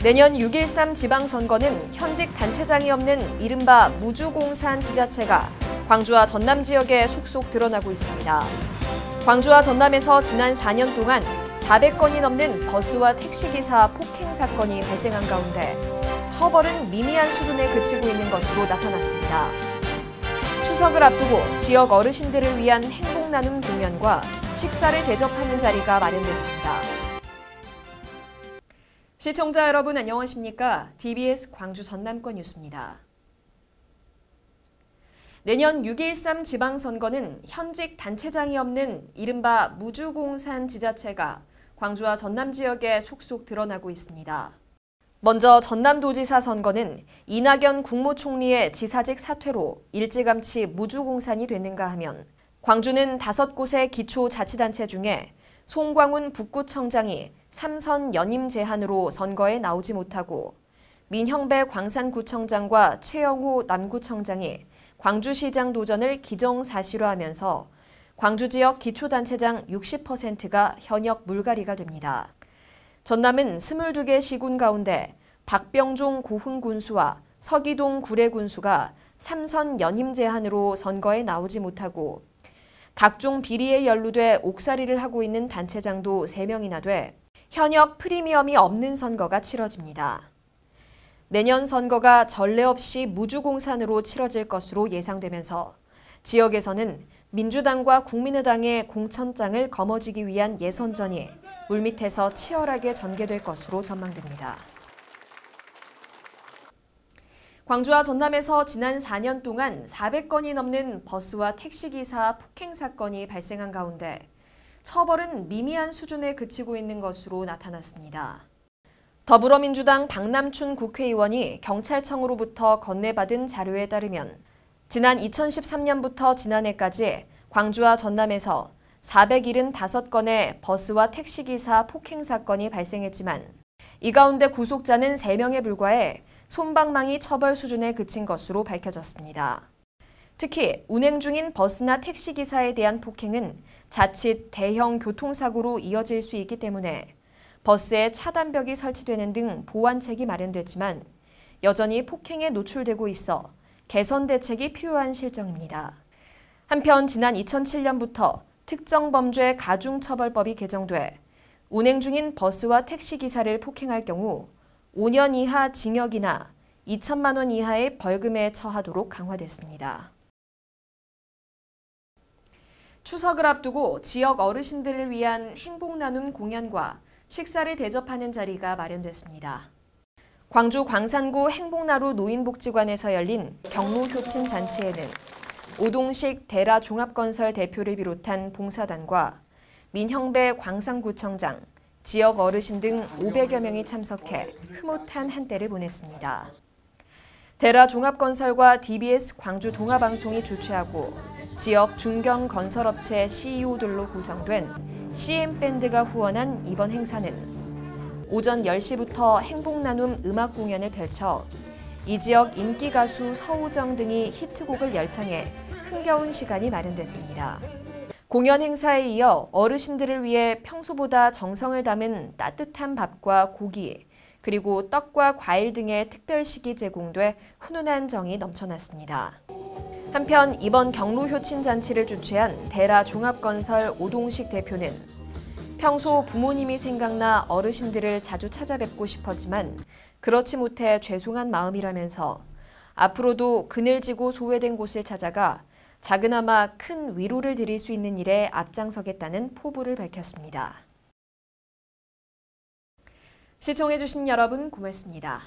내년 6.13 지방선거는 현직 단체장이 없는 이른바 무주공산 지자체가 광주와 전남 지역에 속속 드러나고 있습니다. 광주와 전남에서 지난 4년 동안 400건이 넘는 버스와 택시기사 폭행 사건이 발생한 가운데 처벌은 미미한 수준에 그치고 있는 것으로 나타났습니다. 추석을 앞두고 지역 어르신들을 위한 행복 나눔 공연과 식사를 대접하는 자리가 마련됐습니다. 시청자 여러분 안녕하십니까? TBS 광주 전남권 뉴스입니다. 내년 6.13 지방선거는 현직 단체장이 없는 이른바 무주공산 지자체가 광주와 전남 지역에 속속 드러나고 있습니다. 먼저 전남도지사 선거는 이낙연 국무총리의 지사직 사퇴로 일찌감치 무주공산이 됐는가 하면 광주는 5곳의 기초자치단체 중에 송광훈 북구청장이 3선 연임 제한으로 선거에 나오지 못하고 민형배 광산구청장과 최영호 남구청장이 광주시장 도전을 기정사실화하면서 광주 지역 기초단체장 60%가 현역 물갈이가 됩니다. 전남은 22개 시군 가운데 박병종 고흥군수와 서기동 구례군수가 3선 연임 제한으로 선거에 나오지 못하고 각종 비리에 연루돼 옥살이를 하고 있는 단체장도 3명이나 돼 현역 프리미엄이 없는 선거가 치러집니다. 내년 선거가 전례 없이 무주공산으로 치러질 것으로 예상되면서 지역에서는 민주당과 국민의당의 공천장을 거머쥐기 위한 예선전이 물밑에서 치열하게 전개될 것으로 전망됩니다. 광주와 전남에서 지난 4년 동안 400건이 넘는 버스와 택시기사 폭행 사건이 발생한 가운데 처벌은 미미한 수준에 그치고 있는 것으로 나타났습니다. 더불어민주당 박남춘 국회의원이 경찰청으로부터 건네받은 자료에 따르면 지난 2013년부터 지난해까지 광주와 전남에서 475건의 버스와 택시기사 폭행 사건이 발생했지만 이 가운데 구속자는 3명에 불과해 솜방망이 처벌 수준에 그친 것으로 밝혀졌습니다. 특히 운행 중인 버스나 택시기사에 대한 폭행은 자칫 대형 교통사고로 이어질 수 있기 때문에 버스에 차단벽이 설치되는 등 보완책이 마련됐지만 여전히 폭행에 노출되고 있어 개선 대책이 필요한 실정입니다. 한편 지난 2007년부터 특정범죄 가중처벌법이 개정돼 운행 중인 버스와 택시기사를 폭행할 경우 5년 이하 징역이나 2천만 원 이하의 벌금에 처하도록 강화됐습니다. 추석을 앞두고 지역 어르신들을 위한 행복 나눔 공연과 식사를 대접하는 자리가 마련됐습니다. 광주 광산구 행복나루 노인복지관에서 열린 경로효친 잔치에는 오동식 대라 종합건설 대표를 비롯한 봉사단과 민형배 광산구청장, 지역 어르신 등 500여 명이 참석해 흐뭇한 한때를 보냈습니다. 대라 종합건설과 DBS 광주 동아방송이 주최하고 지역 중견 건설업체 CEO들로 구성된 CM밴드가 후원한 이번 행사는 오전 10시부터 행복나눔 음악 공연을 펼쳐 이 지역 인기 가수 서우정 등이 히트곡을 열창해 흥겨운 시간이 마련됐습니다. 공연 행사에 이어 어르신들을 위해 평소보다 정성을 담은 따뜻한 밥과 고기, 그리고 떡과 과일 등의 특별식이 제공돼 훈훈한 정이 넘쳐났습니다. 한편 이번 경로효친 잔치를 주최한 대라 종합건설 오동식 대표는 평소 부모님이 생각나 어르신들을 자주 찾아뵙고 싶었지만 그렇지 못해 죄송한 마음이라면서 앞으로도 그늘지고 소외된 곳을 찾아가 작으나마 큰 위로를 드릴 수 있는 일에 앞장서겠다는 포부를 밝혔습니다. 시청해주신 여러분 고맙습니다.